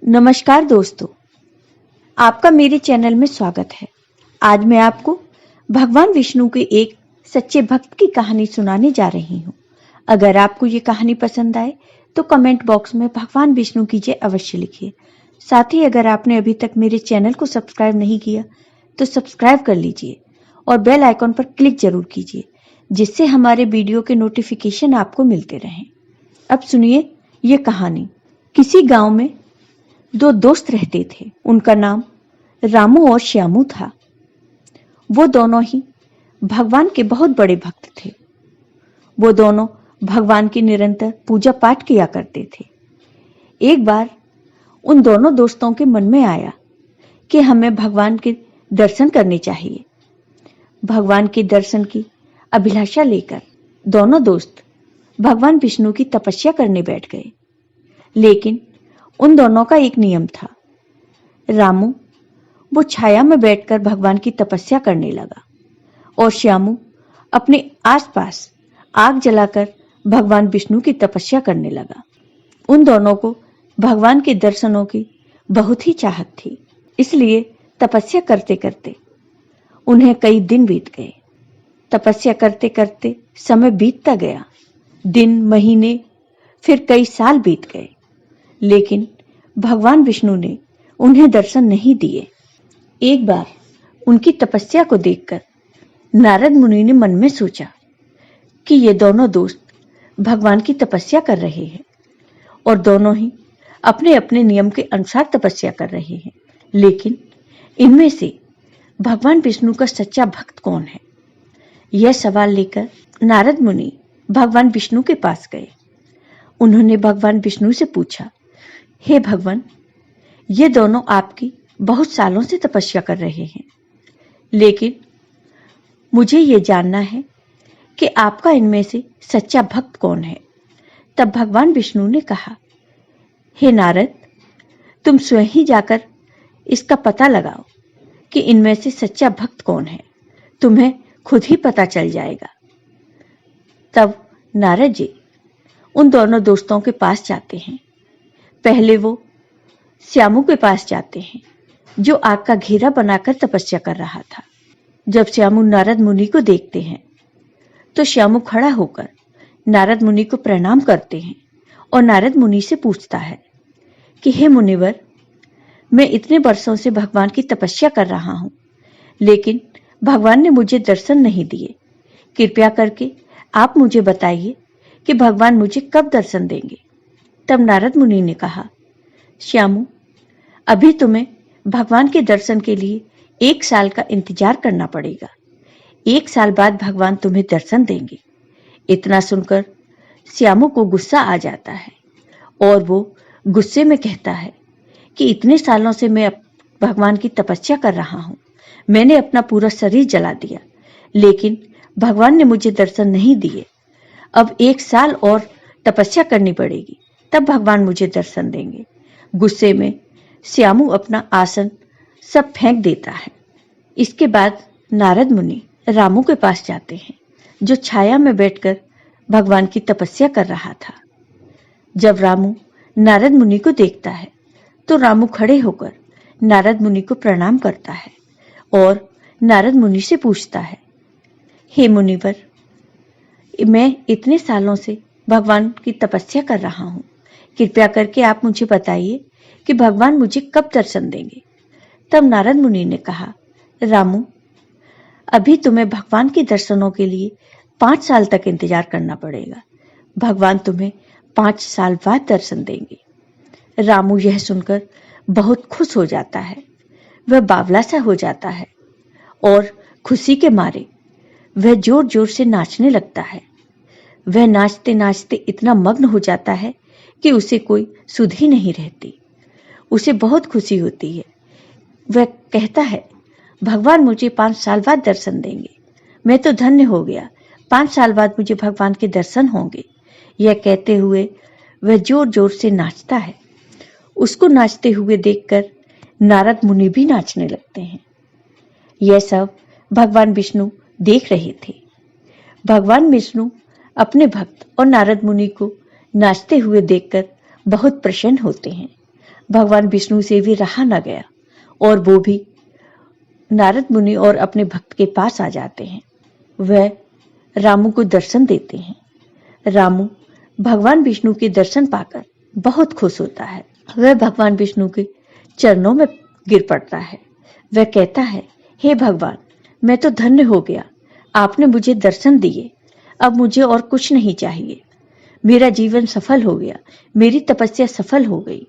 नमस्कार दोस्तों, आपका मेरे चैनल में स्वागत है। आज मैं आपको भगवान विष्णु के एक सच्चे भक्त की कहानी सुनाने जा रही हूँ। अगर आपको ये कहानी पसंद आए तो कमेंट बॉक्स में भगवान विष्णु की जय अवश्य लिखिए। साथ ही अगर आपने अभी तक मेरे चैनल को सब्सक्राइब नहीं किया तो सब्सक्राइब कर लीजिए और बेल आइकॉन पर क्लिक जरूर कीजिए, जिससे हमारे वीडियो के नोटिफिकेशन आपको मिलते रहें। अब सुनिए ये कहानी। किसी गांव में दो दोस्त रहते थे। उनका नाम रामू और श्यामू था। वो दोनों ही भगवान के बहुत बड़े भक्त थे। वो दोनों भगवान की निरंतर पूजा पाठ किया करते थे। एक बार उन दोनों दोस्तों के मन में आया कि हमें भगवान के दर्शन करने चाहिए। भगवान के दर्शन की अभिलाषा लेकर दोनों दोस्त भगवान विष्णु की तपस्या करने बैठ गए। लेकिन उन दोनों का एक नियम था। रामू वो छाया में बैठकर भगवान की तपस्या करने लगा और श्यामू अपने आसपास आग जलाकर भगवान विष्णु की तपस्या करने लगा। उन दोनों को भगवान के दर्शनों की बहुत ही चाहत थी, इसलिए तपस्या करते करते उन्हें कई दिन बीत गए। तपस्या करते करते समय बीतता गया। दिन, महीने, फिर कई साल बीत गए, लेकिन भगवान विष्णु ने उन्हें दर्शन नहीं दिए। एक बार उनकी तपस्या को देखकर नारद मुनि ने मन में सोचा कि ये दोनों दोस्त भगवान की तपस्या कर रहे हैं और दोनों ही अपने अपने नियम के अनुसार तपस्या कर रहे हैं, लेकिन इनमें से भगवान विष्णु का सच्चा भक्त कौन है? यह सवाल लेकर नारद मुनि भगवान विष्णु के पास गए। उन्होंने भगवान विष्णु से पूछा, हे भगवान, ये दोनों आपकी बहुत सालों से तपस्या कर रहे हैं, लेकिन मुझे ये जानना है कि आपका इनमें से सच्चा भक्त कौन है। तब भगवान विष्णु ने कहा, हे नारद, तुम स्वयं ही जाकर इसका पता लगाओ कि इनमें से सच्चा भक्त कौन है। तुम्हें खुद ही पता चल जाएगा। तब नारद जी उन दोनों दोस्तों के पास जाते हैं। पहले वो श्यामू के पास जाते हैं, जो आग का घेरा बनाकर तपस्या कर रहा था। जब श्यामू नारद मुनि को देखते हैं तो श्यामू खड़ा होकर नारद मुनि को प्रणाम करते हैं और नारद मुनि से पूछता है कि हे मुनिवर, मैं इतने वर्षों से भगवान की तपस्या कर रहा हूं, लेकिन भगवान ने मुझे दर्शन नहीं दिए। कृपया करके आप मुझे बताइए कि भगवान मुझे कब दर्शन देंगे। तब नारद मुनि ने कहा, श्यामू, अभी तुम्हें भगवान के दर्शन के लिए 1 साल का इंतजार करना पड़ेगा। 1 साल बाद भगवान तुम्हें दर्शन देंगे। इतना सुनकर श्यामू को गुस्सा आ जाता है और वो गुस्से में कहता है कि इतने सालों से मैं भगवान की तपस्या कर रहा हूं। मैंने अपना पूरा शरीर जला दिया, लेकिन भगवान ने मुझे दर्शन नहीं दिए। अब 1 साल और तपस्या करनी पड़ेगी, तब भगवान मुझे दर्शन देंगे। गुस्से में श्यामू अपना आसन सब फेंक देता है। इसके बाद नारद मुनि रामू के पास जाते हैं, जो छाया में बैठकर भगवान की तपस्या कर रहा था। जब रामू नारद मुनि को देखता है तो रामू खड़े होकर नारद मुनि को प्रणाम करता है और नारद मुनि से पूछता है, हे मुनिवर, मैं इतने सालों से भगवान की तपस्या कर रहा हूं। कृपया करके आप मुझे बताइए कि भगवान मुझे कब दर्शन देंगे। तब नारद मुनि ने कहा, रामू, अभी तुम्हें भगवान के दर्शनों के लिए 5 साल तक इंतजार करना पड़ेगा। भगवान तुम्हें 5 साल बाद दर्शन देंगे। रामू यह सुनकर बहुत खुश हो जाता है। वह बावला सा हो जाता है और खुशी के मारे वह जोर जोर से नाचने लगता है। वह नाचते नाचते इतना मग्न हो जाता है कि उसे कोई सुध ही नहीं रहती। उसे बहुत खुशी होती है। वह कहता है, भगवान मुझे 5 साल बाद दर्शन देंगे। मैं तो धन्य हो गया। 5 साल बाद मुझे भगवान के दर्शन होंगे। यह कहते हुए वह जोर जोर से नाचता है। उसको नाचते हुए देखकर नारद मुनि भी नाचने लगते हैं। यह सब भगवान विष्णु देख रहे थे। भगवान विष्णु अपने भक्त और नारद मुनि को नाचते हुए देखकर बहुत प्रसन्न होते हैं। भगवान विष्णु से भी रहा न गया और वो भी नारद मुनि और अपने भक्त के पास आ जाते हैं। वह रामू को दर्शन देते हैं। रामू भगवान विष्णु के दर्शन पाकर बहुत खुश होता है। वह भगवान विष्णु के चरणों में गिर पड़ता है। वह कहता है, हे भगवान, मैं तो धन्य हो गया, आपने मुझे दर्शन दिए, अब मुझे और कुछ नहीं चाहिए। मेरा जीवन सफल हो गया, मेरी तपस्या सफल हो गई।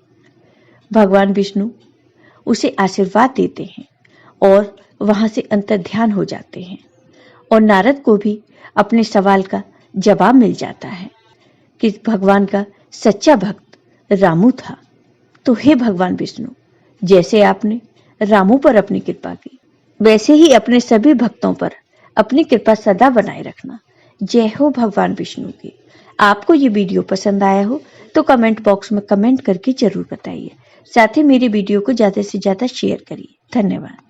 भगवान विष्णु उसे आशीर्वाद देते हैं और वहां से अंतर्ध्यान हो जाते हैं और नारद को भी अपने सवाल का जवाब मिल जाता है कि भगवान का सच्चा भक्त रामू था। तो हे भगवान विष्णु, जैसे आपने रामू पर अपनी कृपा की, वैसे ही अपने सभी भक्तों पर अपनी कृपा सदा बनाए रखना। जय हो भगवान विष्णु की। आपको ये वीडियो पसंद आया हो तो कमेंट बॉक्स में कमेंट करके जरूर बताइए। साथ ही मेरी वीडियो को ज्यादा से ज्यादा शेयर करिए। धन्यवाद।